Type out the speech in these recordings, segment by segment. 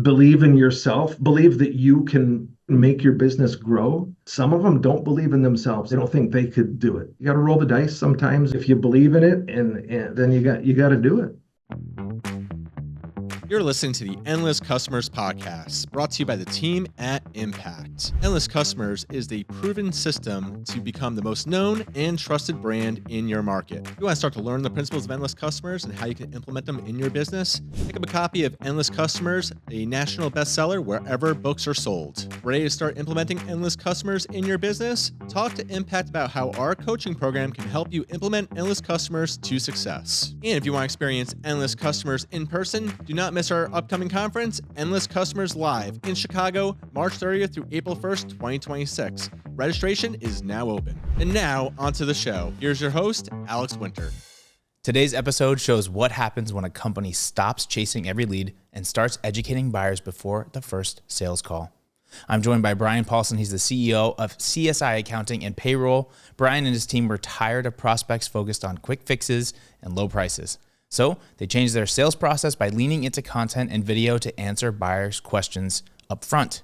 believe in yourself, believe that you can make your business grow. Some of them don't believe in themselves. They don't think they could do it. You got to roll the dice sometimes if you believe in it, and then you got to do it. You're listening to the Endless Customers Podcast, brought to you by the team at Impact. Endless Customers is the proven system to become the most known and trusted brand in your market. If you want to start to learn the principles of Endless Customers and how you can implement them in your business, pick up a copy of Endless Customers, a national bestseller wherever books are sold. Ready to start implementing Endless Customers in your business? Talk to Impact about how our coaching program can help you implement Endless Customers to success. And if you want to experience Endless Customers in person, do not miss our upcoming conference, Endless Customers Live, in Chicago, March 30th through April 1st, 2026. Registration is now open. And now, onto the show. Here's your host, Alex Winter. Today's episode shows what happens when a company stops chasing every lead and starts educating buyers before the first sales call. I'm joined by Brian Paulson. He's the CEO of CSI Accounting and Payroll. Brian and his team were tired of prospects focused on quick fixes and low prices. So they changed their sales process by leaning into content and video to answer buyers' questions up front.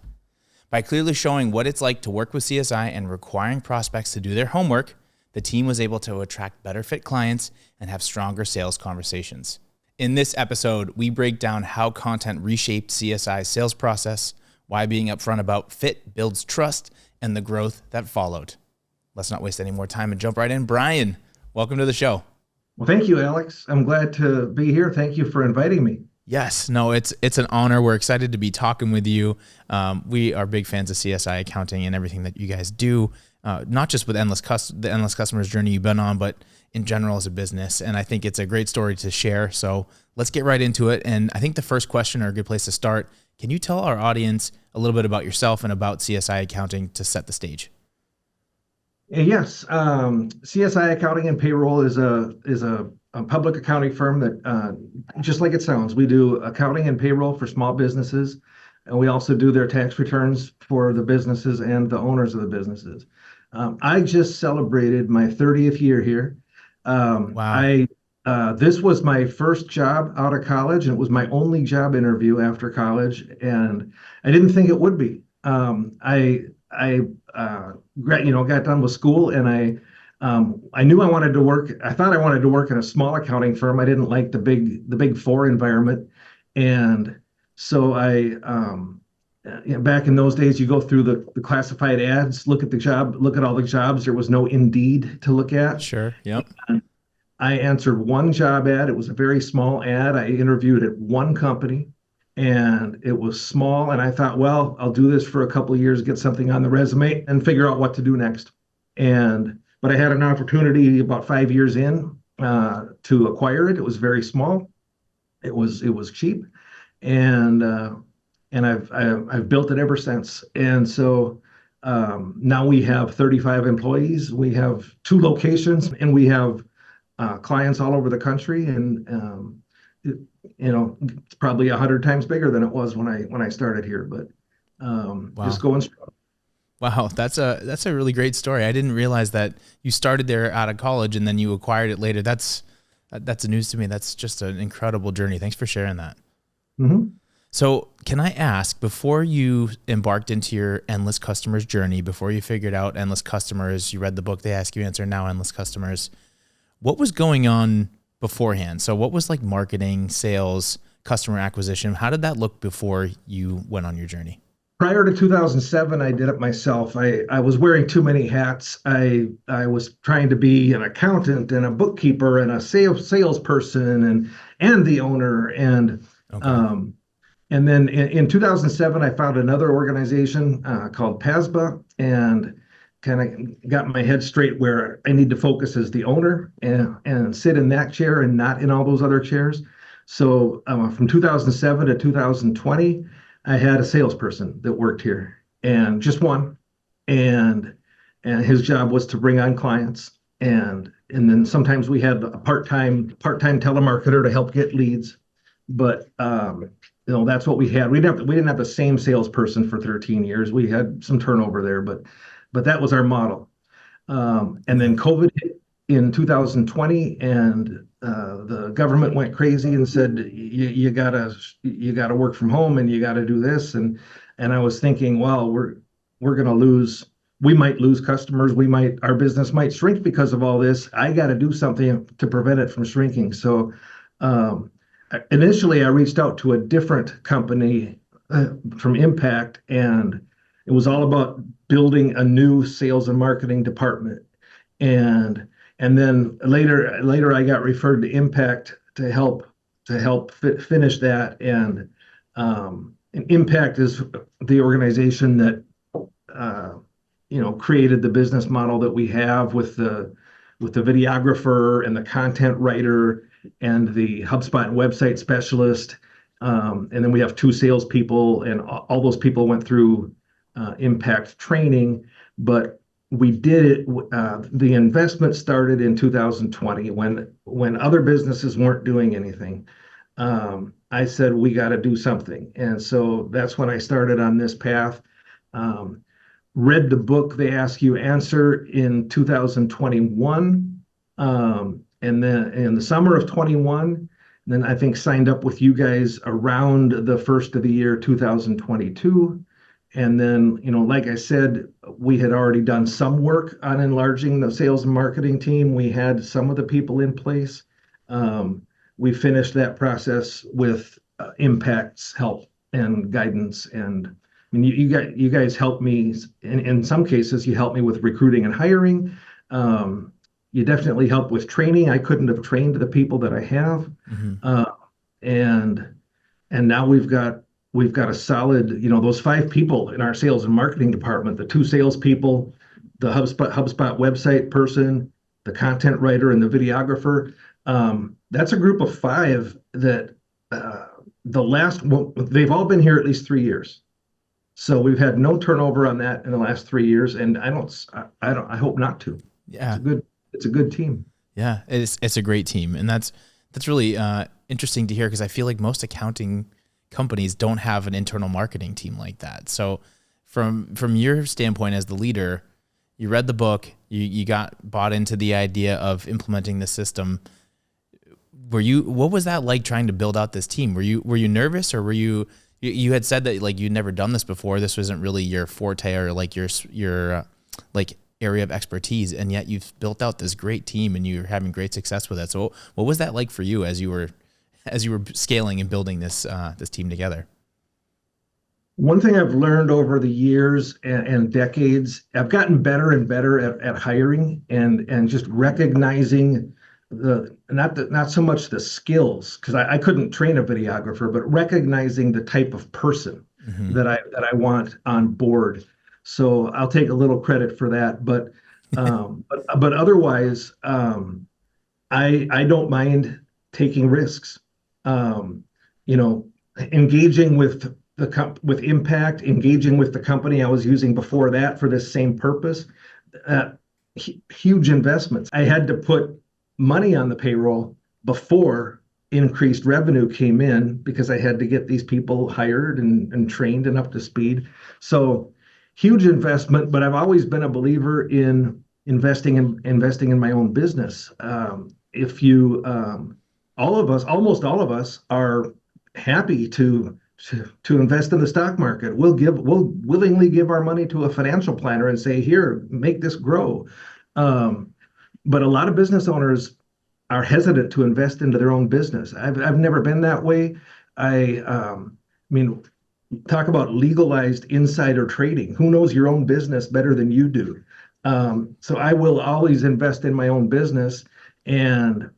By clearly showing what it's like to work with CSI and requiring prospects to do their homework, the team was able to attract better fit clients and have stronger sales conversations. In this episode, we break down how content reshaped CSI's sales process, why being upfront about fit builds trust, and the growth that followed. Let's not waste any more time and jump right in. Brian, welcome to the show. Well, thank you, Alex. I'm glad to be here. Thank you for inviting me. Yes, no, it's an honor. We're excited to be talking with you. We are big fans of CSI Accounting and everything that you guys do, not just with the Endless Customers journey you've been on, but in general as a business. And I think it's a great story to share. So let's get right into it. And I think the first question, or a good place to start, can you tell our audience a little bit about yourself and about CSI Accounting to set the stage? Yes, CSI Accounting and Payroll is a public accounting firm that, just like it sounds, we do accounting and payroll for small businesses, and we also do their tax returns for the businesses and the owners of the businesses. I just celebrated my 30th year here. Wow. This was my first job out of college, and it was my only job interview after college, and I didn't think it would be. Got done with school, and I knew I wanted to work. I thought I wanted to work in a small accounting firm. I didn't like the big four environment, and so back in those days, you go through the classified ads, look at all the jobs. There was no Indeed to look at. Sure. Yep. I answered one job ad. It was a very small ad. I interviewed at one company, and it was small. And I thought, well, I'll do this for a couple of years, get something on the resume, and figure out what to do next. But I had an opportunity about 5 years in to acquire it. It was very small. It was cheap, and I've built it ever since. And so now we have 35 employees. We have 2 locations, and we have clients all over the country, and it's probably 100 times bigger than it was when I started here. But Wow. Just going strong. Wow, that's a really great story. I didn't realize that you started there out of college and then you acquired it later. That's news to me. That's just an incredible journey. Thanks for sharing that. Mm-hmm. So can I ask, before you embarked into your Endless Customers journey, before you figured out Endless Customers, you read the book They Ask You Answer Now, Endless Customers, what was going on beforehand? So what was like marketing, sales, customer acquisition? How did that look before you went on your journey? Prior to 2007, I did it myself. I was wearing too many hats. I was trying to be an accountant and a bookkeeper and a salesperson and the owner. Okay. And then in 2007, I found another organization called PASBA, and kind of got my head straight where I need to focus as the owner and sit in that chair and not in all those other chairs. So from 2007 to 2020, I had a salesperson that worked here, and just one, and his job was to bring on clients, and then sometimes we had a part-time telemarketer to help get leads, but that's what we had. We didn't have the same salesperson for 13 years. We had some turnover there, but that was our model. And then COVID hit, in 2020, and the government went crazy and said you gotta work from home and you gotta do this, and I was thinking, well, we're gonna lose. We might lose customers. Our business might shrink because of all this. I got to do something to prevent it from shrinking. So um, initially, I reached out to a different company from Impact, and it was all about building a new sales and marketing department. And and then later I got referred to Impact to help finish that. And Impact is the organization that uh, created the business model that we have with the videographer and the content writer and the HubSpot and website specialist. And then we have two salespeople, and all those people went through Impact training. But we did it. The investment started in 2020 when other businesses weren't doing anything. I said we got to do something, and so that's when I started on this path. Um, Read the book They Ask You Answer in 2021, and then in the summer of 21, then I think signed up with you guys around the first of the year 2022. And then, like I said, we had already done some work on enlarging the sales and marketing team. We had some of the people in place. We finished that process with Impact's help and guidance. And I mean, you guys helped me in some cases. You helped me with recruiting and hiring. You definitely helped with training. I couldn't have trained the people that I have. Mm-hmm. Uh, and and now we've got a solid, those five people in our sales and marketing department, the two salespeople, the HubSpot website person, the content writer, and the videographer. That's a group of five that they've all been here at least 3 years. So we've had no turnover on that in the last 3 years, and I hope not to. Yeah. It's a good team. Yeah, it's a great team, and that's really interesting to hear, because I feel like most accounting companies don't have an internal marketing team like that. So from your standpoint as the leader, you read the book, you got bought into the idea of implementing the system. What was that like, trying to build out this team? Were you nervous, or were you had said that like you'd never done this before, this wasn't really your forte or like your like area of expertise, and yet you've built out this great team and you're having great success with it. So what was that like for you as you were scaling and building this team together? One thing I've learned over the years and decades, I've gotten better and better at hiring and just recognizing not so much the skills, because I couldn't train a videographer, but recognizing the type of person Mm-hmm. that I want on board. So I'll take a little credit for that, but otherwise, I don't mind taking risks. Um, Engaging with with Impact, engaging with the company I was using before that for this same purpose. Huge investments. I had to put money on the payroll before increased revenue came in, because I had to get these people hired and trained and up to speed. So huge investment, but I've always been a believer in investing in my own business. If you Almost all of us are happy to invest in the stock market. We'll willingly give our money to a financial planner and say, here, make this grow. But a lot of business owners are hesitant to invest into their own business. I've never been that way. I mean, talk about legalized insider trading. Who knows your own business better than you do? So I will always invest in my own business, and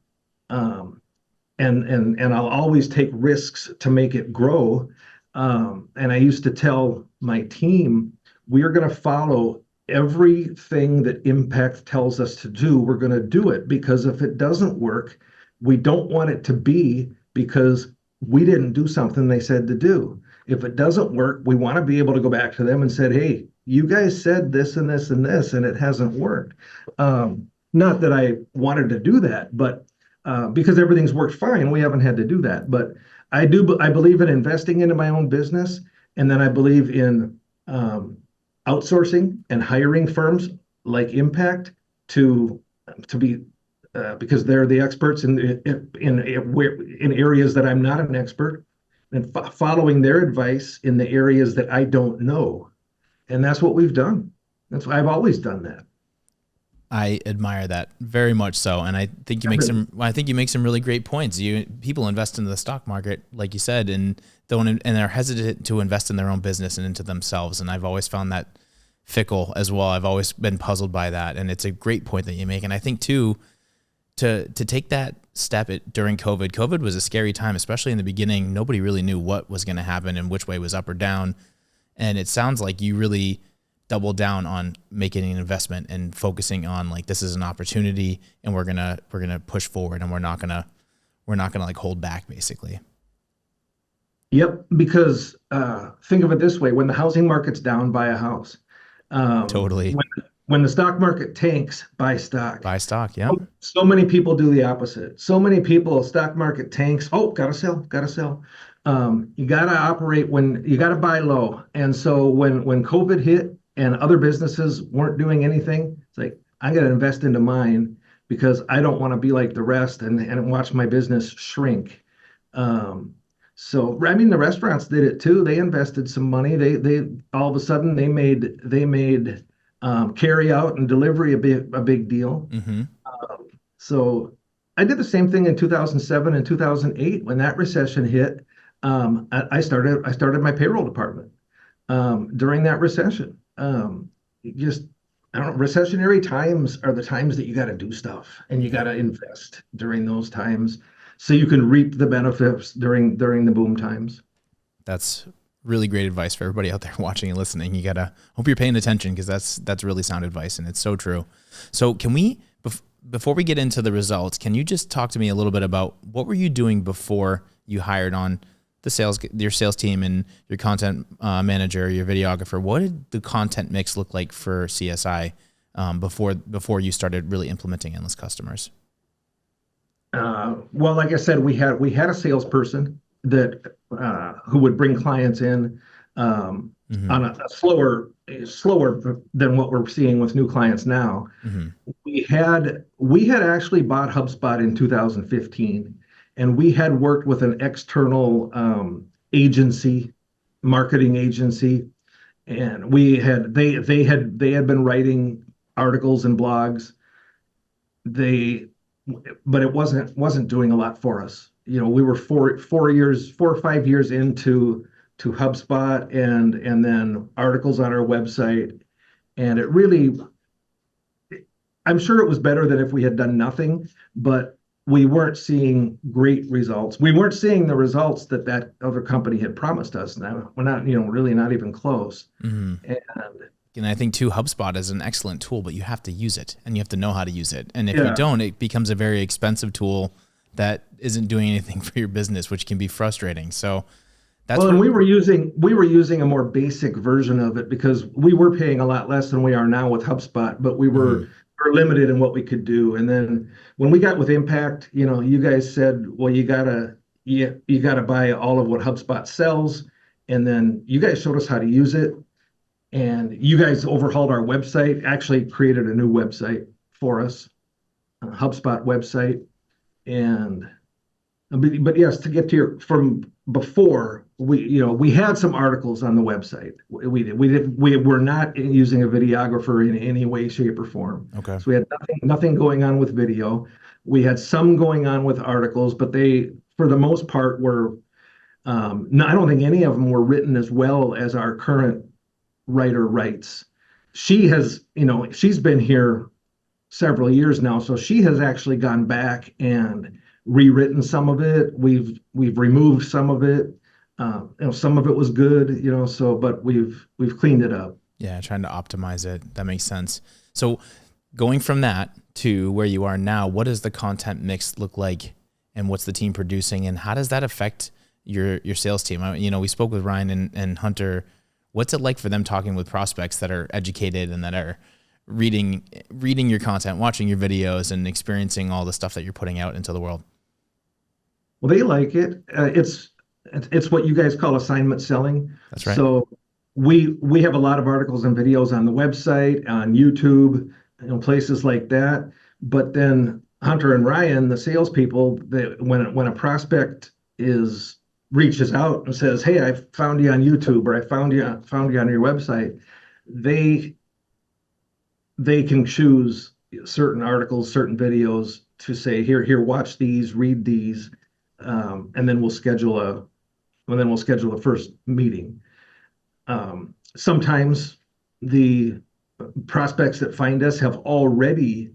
I'll always take risks to make it grow. And I used to tell my team, we are going to follow everything that Impact tells us to do. We're going to do it, because if it doesn't work, we don't want it to be because we didn't do something they said to do. If it doesn't work, we want to be able to go back to them and say, hey, you guys said this and this and this, and it hasn't worked. Not that I wanted to do that, but because everything's worked fine, we haven't had to do that. But I believe in investing into my own business, and then I believe in outsourcing and hiring firms like Impact to be because they're the experts in areas that I'm not an expert, and following their advice in the areas that I don't know. And that's what we've done. That's why I've always done that. I admire that very much so, and I think you make some. I think you make some really great points. People invest in the stock market, like you said, and are hesitant to invest in their own business and into themselves. And I've always found that fickle as well. I've always been puzzled by that, and it's a great point that you make. And I think too, to take that step during COVID. COVID was a scary time, especially in the beginning. Nobody really knew what was going to happen and which way was up or down. And it sounds like you really double down on making an investment and focusing on like, this is an opportunity and we're going to push forward, and we're not going to like hold back basically. Yep. Because think of it this way, when the housing market's down, buy a house. Totally. When the stock market tanks, buy stock. Buy stock. Yeah. So many people do the opposite. So many people, stock market tanks. Oh, gotta sell. You gotta operate you gotta buy low. And so when COVID hit and other businesses weren't doing anything, it's like, I'm gonna invest into mine because I don't want to be like the rest and watch my business shrink. So I mean, the restaurants did it too. They invested some money. They all of a sudden they made carry out and delivery a big deal. Mm-hmm. So I did the same thing in 2007 and 2008 when that recession hit. I started my payroll department during that recession. I don't know, recessionary times are the times that you got to do stuff and you got to invest during those times so you can reap the benefits during the boom times. That's really great advice for everybody out there watching and listening. You gotta hope you're paying attention, because that's really sound advice, and it's so true. So can we, before we get into the results, can you just talk to me a little bit about what were you doing before you hired on your sales team and your content manager, your videographer? What did the content mix look like for CSI before you started really implementing Endless Customers? Well, like I said, we had a salesperson that who would bring clients in on a slower than what we're seeing with new clients now. Mm-hmm. We had actually bought HubSpot in 2015, and we had worked with an external marketing agency, and they had been writing articles and blogs. But it wasn't doing a lot for us. You know, we were 4 or 5 years into HubSpot and then articles on our website. And I'm sure it was better than if we had done nothing, but we weren't seeing great results. We weren't seeing the results that other company had promised us. Now we're not, really not even close. Mm-hmm. And I think too, HubSpot is an excellent tool, but you have to use it and you have to know how to use it. And if you don't, it becomes a very expensive tool that isn't doing anything for your business, which can be frustrating. So and we were using a more basic version of it because we were paying a lot less than we are now with HubSpot, but we were limited in what we could do. And then when we got with Impact, you guys said, well, you gotta buy all of what HubSpot sells. And then you guys showed us how to use it. And you guys overhauled our website, actually created a new website for us, a HubSpot website. But yes, to get to from before, we had some articles on the website. We were not using a videographer in any way, shape, or form. Okay. So we had nothing going on with video. We had some going on with articles, but they, for the most part, were, no, I don't think any of them were written as well as our current writer writes. She's been here several years now, so she has actually gone back and rewritten some of it. We've removed some of it. Some of it was good, but we've cleaned it up. Yeah, trying to optimize it. That makes sense. So going from that to where you are now, what does the content mix look like, and what's the team producing, and how does that affect your sales team? We spoke with Ryan and Hunter. What's it like for them talking with prospects that are educated and that are reading your content, watching your videos, and experiencing all the stuff that you're putting out into the world? Well, they like it. It's what you guys call assignment selling. That's right. So we have a lot of articles and videos on the website, on YouTube, places like that. But then Hunter and Ryan, the salespeople, when a prospect reaches out and says, "Hey, I found you on YouTube," or "I found you on your website," they they can choose certain articles, certain videos to say, "Here, watch these, read these," and then we'll schedule a first meeting. Sometimes the prospects that find us have already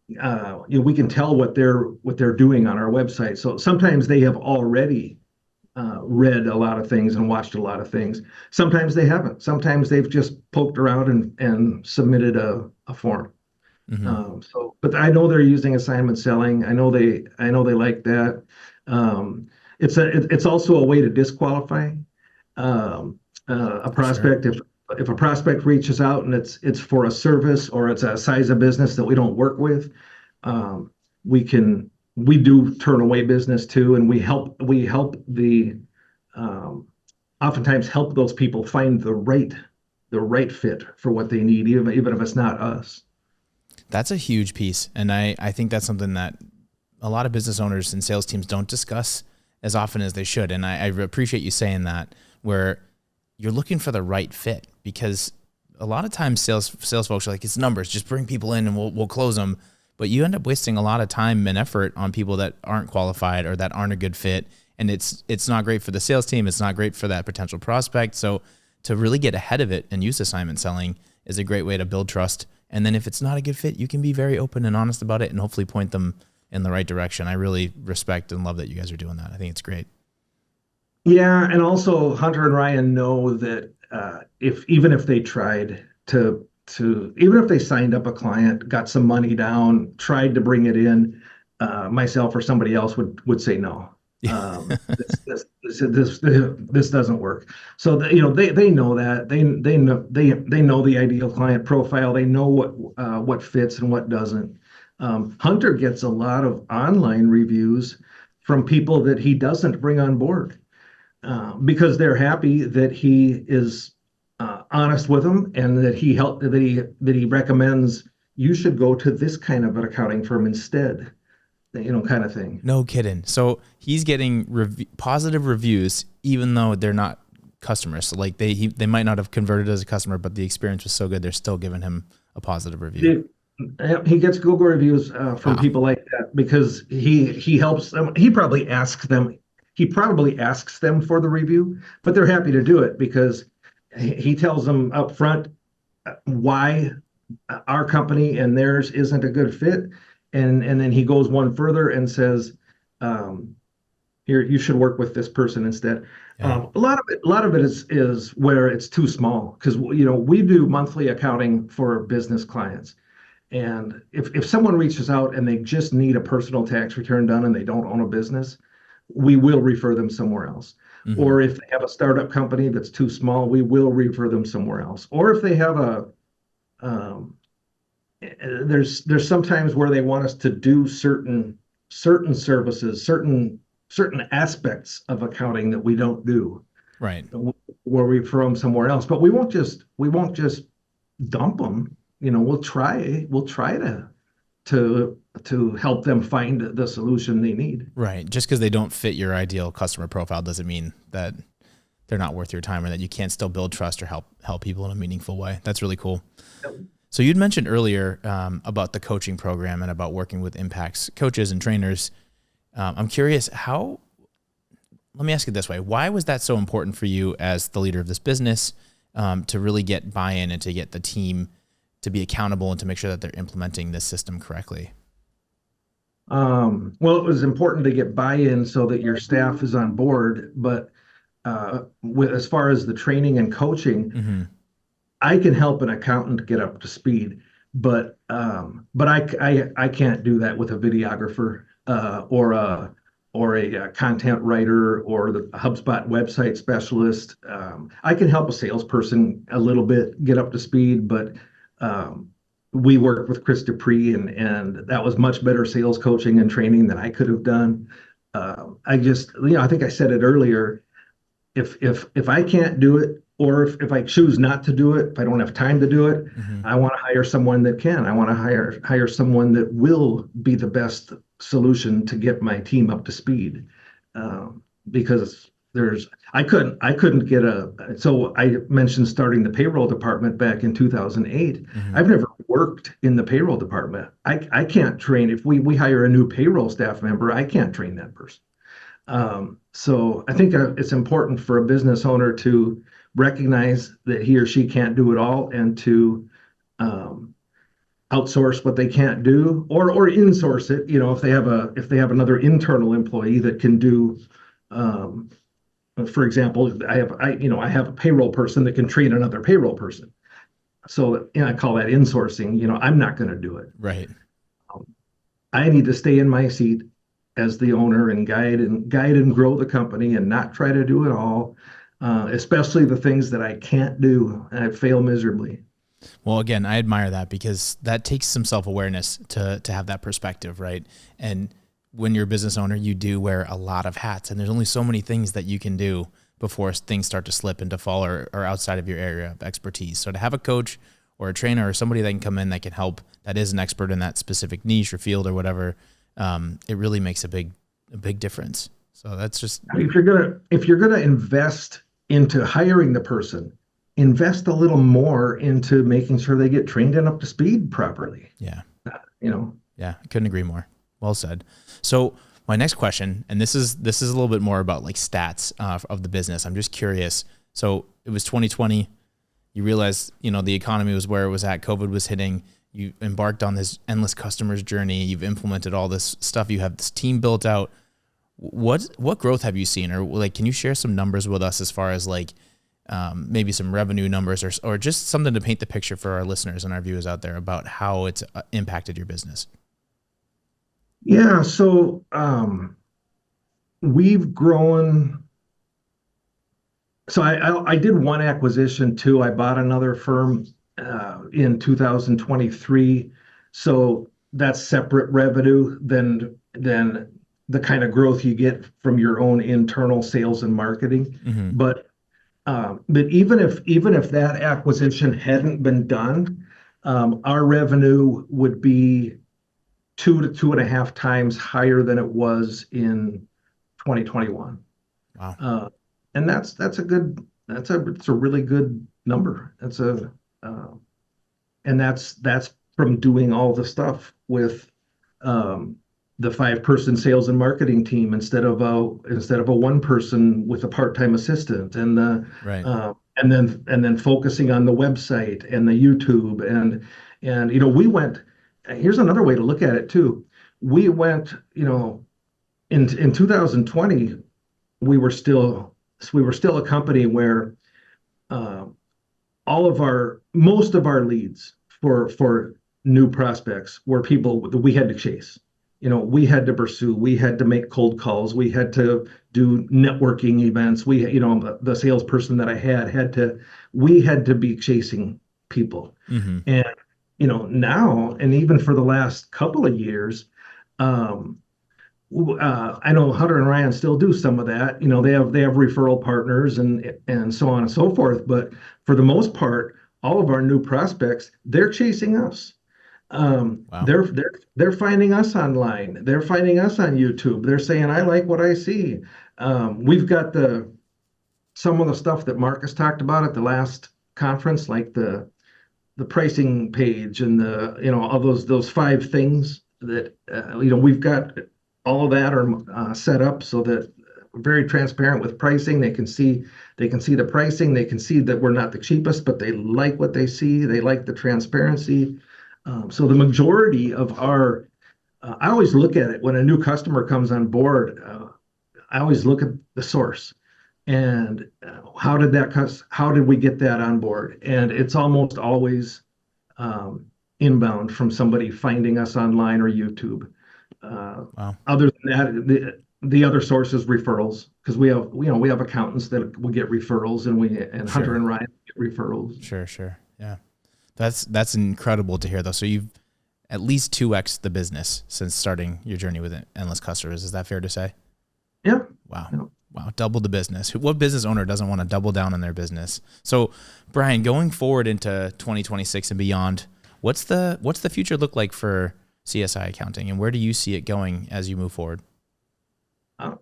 we can tell what they're doing on our website. So sometimes they have already read a lot of things and watched a lot of things. Sometimes they haven't. Sometimes they've just poked around and submitted a form. But I know they're using assignment selling. I know they like that. It's also a way to disqualify a prospect. Sure. If a prospect reaches out and it's for a service or it's a size of business that we don't work with, we do turn away business too, and we help oftentimes help those people find the right fit for what they need, even if it's not us. That's a huge piece. And I think that's something that a lot of business owners and sales teams don't discuss as often as they should. And I appreciate you saying that, where you're looking for the right fit, because a lot of times sales folks are like, it's numbers, just bring people in and we'll close them. But you end up wasting a lot of time and effort on people that aren't qualified or that aren't a good fit. And it's not great for the sales team. It's not great for that potential prospect. So to really get ahead of it and use assignment selling is a great way to build trust. And then if it's not a good fit, you can be very open and honest about it and hopefully point them in the right direction. I really respect and love that you guys are doing that. I think it's great. Yeah, and also Hunter and Ryan know that even if they tried even if they signed up a client, got some money down, tried to bring it in, myself or somebody else would say no. This doesn't work. So they know that they know the ideal client profile. They know what fits and what doesn't. Hunter gets a lot of online reviews from people that he doesn't bring on board, because they're happy that he is honest with them, and that he recommends you should go to this kind of an accounting firm instead, kind of thing. No kidding. So he's getting positive reviews, even though they're not customers. So like they might not have converted as a customer, but the experience was so good, they're still giving him a positive review. He gets Google reviews from people like that, because he helps them. He probably asks them for the review, but they're happy to do it because he tells them up front why our company and theirs isn't a good fit. And then he goes one further and says, here, you should work with this person instead. Yeah. A lot of it is where it's too small, because we do monthly accounting for business clients. And if someone reaches out and they just need a personal tax return done and they don't own a business, we will refer them somewhere else. Mm-hmm. Or if they have a startup company that's too small, we will refer them somewhere else. Or if they have there's sometimes where they want us to do certain services, certain aspects of accounting that we don't do. Right. Where we refer them somewhere else. But we won't just dump them. We'll try to help them find the solution they need. Right. Just because they don't fit your ideal customer profile doesn't mean that they're not worth your time, or that you can't still build trust or help people in a meaningful way. That's really cool. Yep. So you'd mentioned earlier about the coaching program and about working with Impact's coaches and trainers. I'm curious, let me ask it this way. Why was that so important for you as the leader of this business, to really get buy-in and to get the team to be accountable and to make sure that they're implementing this system correctly? Well, it was important to get buy-in so that your staff is on board. But as far as the training and coaching, mm-hmm. I can help an accountant get up to speed, but I can't do that with a videographer or a content writer or the HubSpot website specialist. I can help a salesperson a little bit get up to speed, but we worked with Chris Dupree, and that was much better sales coaching and training than I could have done. I think I said it earlier. If I can't do it, or if I choose not to do it, if I don't have time to do it, Mm-hmm. I want to hire someone that can. I want to hire someone that will be the best solution to get my team up to speed. Because I couldn't get so I mentioned starting the payroll department back in 2008. Mm-hmm. I've never worked in the payroll department. I can't train. If we hire a new payroll staff member, I can't train that person. So I think it's important for a business owner to recognize that he or she can't do it all, and to um, outsource what they can't do, or insource it. If they have another internal employee that can do. Um, for example, I have a payroll person that can train another payroll person. So I call that insourcing. I'm not going to do it. Right. Um, I need to stay in my seat as the owner and guide and grow the company, and not try to do it all, especially the things that I can't do and I fail miserably. Well, again, I admire that, because that takes some self-awareness to have that perspective, right? And when you're a business owner, you do wear a lot of hats, and there's only so many things that you can do before things start to slip and to fall, or outside of your area of expertise. So to have a coach or a trainer or somebody that can come in that can help, that is an expert in that specific niche or field or whatever, it really makes a big difference. So that's just, If you're gonna invest into hiring the person, invest a little more into making sure they get trained and up to speed properly. yeah. You know, Yeah, I couldn't agree more. Well said. So my next question, and this is a little bit more about like stats of the business. I'm just curious. So it was 2020. You realized, the economy was where it was at. COVID was hitting. You embarked on this endless customers journey. You've implemented all this stuff. You have this team built out. What growth have you seen, or like, can you share some numbers with us as far as like maybe some revenue numbers, or just something to paint the picture for our listeners and our viewers out there about how it's impacted your business? yeah. So we've grown. So I did one acquisition too. I bought another firm in 2023. So that's separate revenue than the kind of growth you get from your own internal sales and marketing. Mm-hmm. But even if that acquisition hadn't been done, our revenue would be 2 to 2.5 times higher than it was in 2021. Wow. And it's a really good number. And that's from doing all the stuff with the 5-person sales and marketing team instead of a one person with a part-time assistant, Right. and then focusing on the website and the YouTube, and we went. Here's another way to look at it too. We went, in 2020, we were still a company where most of our leads for new prospects were people that we had to chase. We had to pursue, we had to make cold calls, we had to do networking events. The salesperson that I we had to be chasing people. Mm-hmm. And, now, and even for the last couple of years, I know Hunter and Ryan still do some of that. They have referral partners and so on and so forth. But for the most part, all of our new prospects, they're chasing us. Wow. They're finding us online. They're finding us on YouTube. They're saying, "I like what I see." We've got some of the stuff that Marcus talked about at the last conference, like the pricing page and all those 5 things that we've got. All of that are set up so that we're very transparent with pricing. They can see the pricing. They can see that we're not the cheapest, but they like what they see. They like the transparency. So the majority of I always look at it when a new customer comes on board. I always look at the source and how did we get that on board? And it's almost always inbound from somebody finding us online or YouTube. Wow. Other than that, the other source is referrals, because we have accountants that will get referrals, and Hunter and Ryan get referrals. Sure. Yeah. That's incredible to hear though. So you've at least 2x the business since starting your journey with Endless Customers. Is that fair to say? Yeah. Wow. Yeah. Wow, double the business. What business owner doesn't want to double down on their business? So, Brian, going forward into 2026 and beyond, what's the future look like for CSI Accounting, and where do you see it going as you move forward?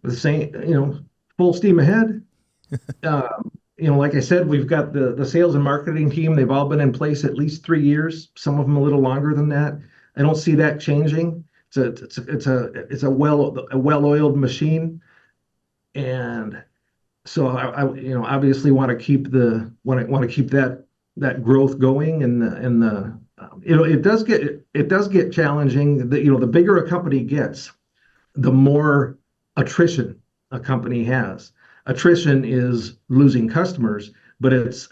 The same, full steam ahead. Like I said, we've got the sales and marketing team. They've all been in place at least 3 years. Some of them a little longer than that. I don't see that changing. It's a well-oiled machine, and so I obviously want to keep that growth going, and it does get challenging. The bigger a company gets, the more attrition a company has. Attrition is losing customers, but it's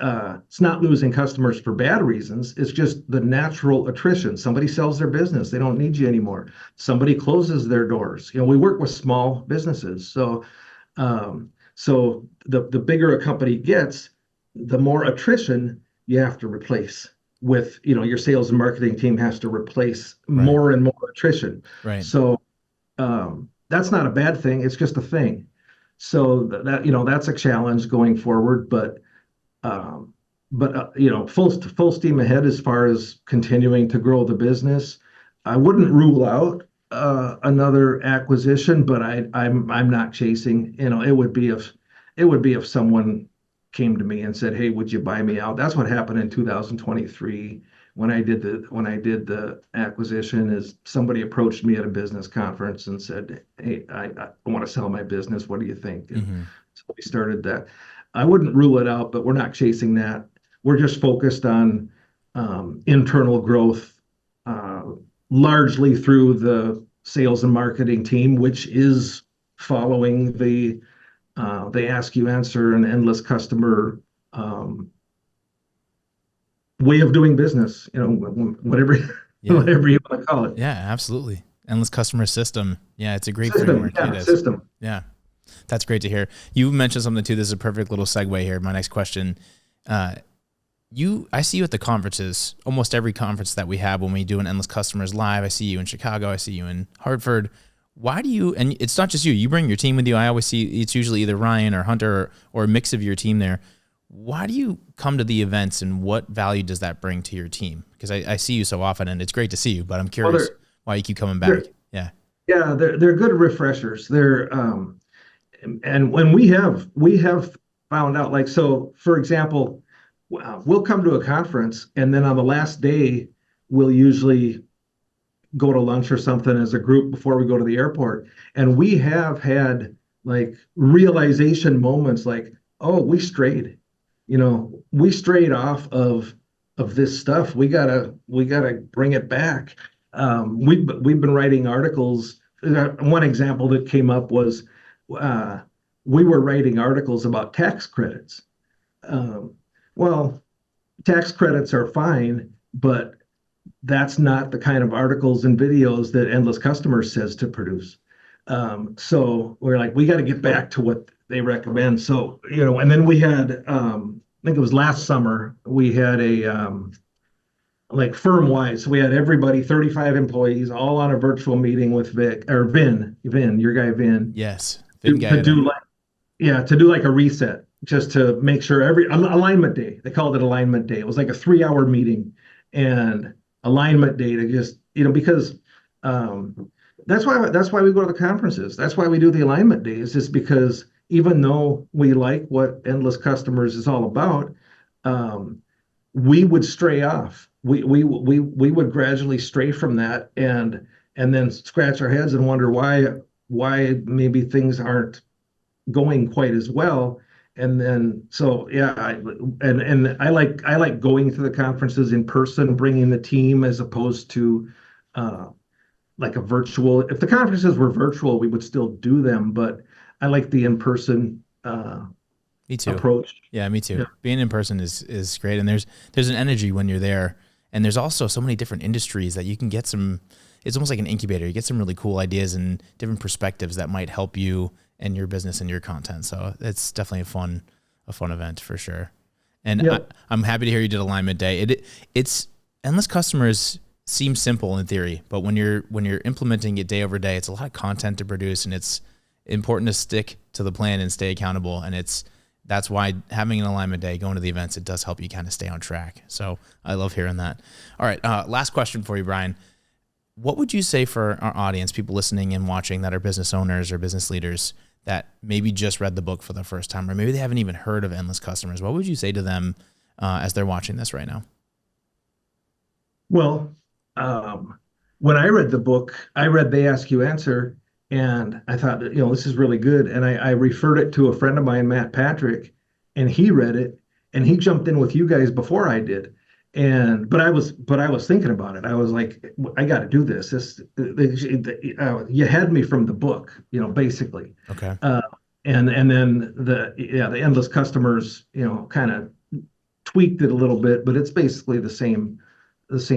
not losing customers for bad reasons. It's just the natural attrition. Somebody sells their business, they don't need you anymore. Somebody closes their doors. We work with small businesses, so the bigger a company gets, the more attrition you have to replace with. Your sales and marketing team has to replace more and more attrition. Right. So that's not a bad thing. It's just a thing. So that's a challenge going forward, but full steam ahead as far as continuing to grow the business. I wouldn't rule out another acquisition, but I'm not chasing. It would be if someone came to me and said, "Hey, would you buy me out?" That's what happened in 2023 when I did the acquisition. Is somebody approached me at a business conference and said, "Hey, I want to sell my business. What do you think?" And so we started that. I wouldn't rule it out, but we're not chasing that. We're just focused on internal growth, largely through the sales and marketing team, which is following the they ask you answer an endless customer way of doing business, whatever whatever you want to call it. Yeah, absolutely. Endless customer system. Yeah, it's a great System. framework. System. Yeah, that's great to hear. You mentioned something too. This is a perfect little segue here. My next question. I see you at the conferences, almost every conference that we have when we do an Endless Customers Live. I see you in Chicago. I see you in Hartford. Why do you, and it's not just you bring your team with you. I always see it's usually either Ryan or Hunter or a mix of your team there. Why do you come to the events, and what value does that bring to your team? Because I see you so often, and it's great to see you, but I'm curious why you keep coming back. Yeah, they're good refreshers. They're and when we have found out, like, so for example, we'll come to a conference, and then on the last day we'll usually go to lunch or something as a group before we go to the airport, and we have had like realization moments, like, oh, we strayed off of this stuff. We gotta bring it back. We've been writing articles. One example that came up was we were writing articles about tax credits. Well, tax credits are fine, but that's not the kind of articles and videos that Endless Customers says to produce. So we're like, we got to get back to what they recommend. So, and then we had, I think it was last summer, we had a, like firm-wide. So we had everybody, 35 employees, all on a virtual meeting with Vin, your guy Vin. Yes. To do like a reset, just to make sure alignment day. They called it alignment day. It was like a 3-hour meeting, and alignment day to just, because that's why we go to the conferences. That's why we do the alignment days, is because even though we like what Endless Customers is all about, we would stray off. We would gradually stray from that, and then scratch our heads and wonder why maybe things aren't going quite as well. And then, so yeah, I like going to the conferences in person, bringing the team, as opposed to like a virtual. If the conferences were virtual, we would still do them, but I like the in-person me too. approach. Yeah, me too. Yeah. Being in person is great, and there's an energy when you're there, and there's also so many different industries that you can get some. It's almost like an incubator. You get some really cool ideas and different perspectives that might help you and your business and your content. So it's definitely a fun event for sure. And I'm happy to hear you did alignment day. It's Endless Customers seems simple in theory, but when you're implementing it day over day, it's a lot of content to produce, and it's important to stick to the plan and stay accountable. And that's why having an alignment day, going to the events, it does help you kind of stay on track. So I love hearing that. All right. Last question for you, Brian. What would you say for our audience, people listening and watching that are business owners or business leaders that maybe just read the book for the first time, or maybe they haven't even heard of Endless Customers? What would you say to them as they're watching this right now? Well, when I read the book, I read They Ask You Answer, and I thought, this is really good. And I referred it to a friend of mine, Matt Patrick, and he read it, and he jumped in with you guys before I did. But I was thinking about it. I was like, I got to do this. You had me from the book, basically. Okay. And then the Endless Customers, kind of tweaked it a little bit, but it's basically the same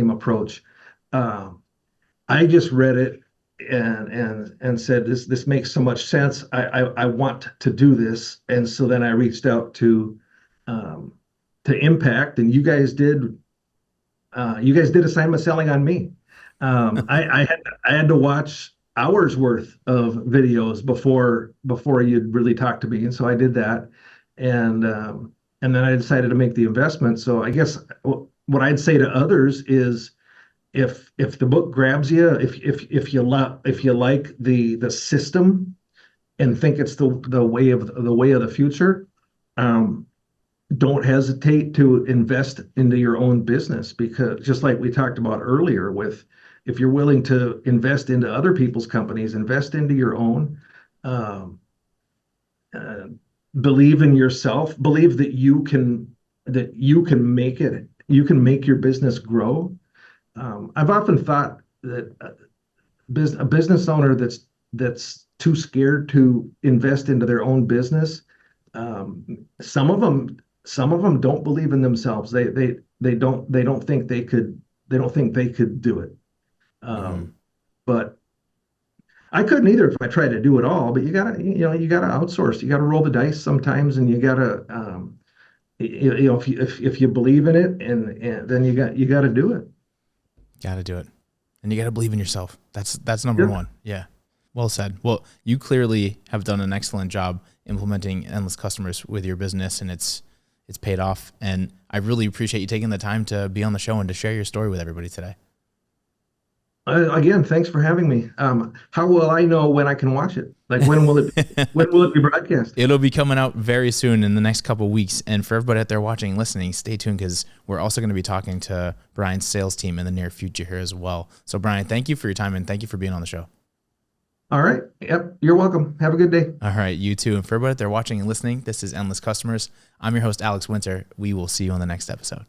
approach. I just read it and said, this makes so much sense. I want to do this. And so then I reached out to Impact, and you guys did assignment selling on me. I had to watch hours worth of videos before you'd really talk to me. And so I did that. And then I decided to make the investment. So I guess what I'd say to others is, if the book grabs you, if you like the system and think it's the way of the future, don't hesitate to invest into your own business, because just like we talked about earlier, if you're willing to invest into other people's companies, invest into your own. Believe in yourself. Believe that you can make it. You can make your business grow. I've often thought that a business owner that's too scared to invest into their own business, some of them don't believe in themselves. They don't think they could do it. But I couldn't either if I tried to do it all. But you gotta outsource. You gotta roll the dice sometimes, and you gotta if you believe in it, and then you gotta do it. Got to do it. And you got to believe in yourself. That's number one. Yeah. Well said. Well, you clearly have done an excellent job implementing Endless Customers with your business, and it's paid off. And I really appreciate you taking the time to be on the show and to share your story with everybody today. Again, thanks for having me. How will I know when I can watch it? Like, when will it be broadcast? It'll be coming out very soon in the next couple of weeks. And for everybody out there watching and listening, stay tuned, because we're also going to be talking to Brian's sales team in the near future here as well. So Brian, thank you for your time, and thank you for being on the show. All right. Yep. You're welcome. Have a good day. All right. You too. And for everybody out there watching and listening, this is Endless Customers. I'm your host, Alex Winter. We will see you on the next episode.